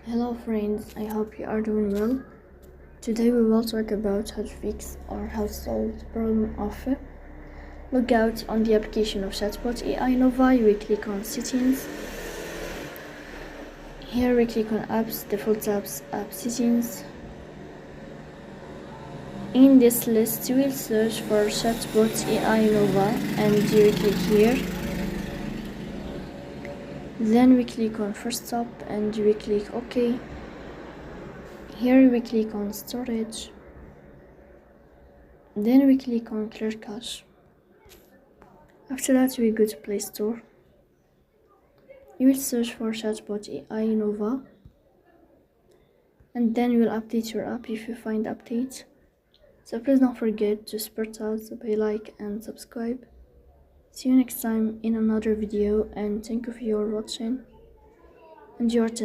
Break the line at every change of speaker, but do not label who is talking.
Hello friends, I hope you are doing well. Today we will talk about how to fix or how to solve the problem of logout on the application of Chatbot AI Nova. We click on settings. Here we click on apps, default apps, app settings. In this list we will search for Chatbot AI Nova and we click here. Then we click on first stop and we click OK. Here we click on storage. Then we click on clear cache. After that we go to Play Store. You will search for Chatbot AI Nova and then you will update your app if you find updates. So please don't forget to support us by like and subscribe. See you next time in another video and thank you for your watching and your attention.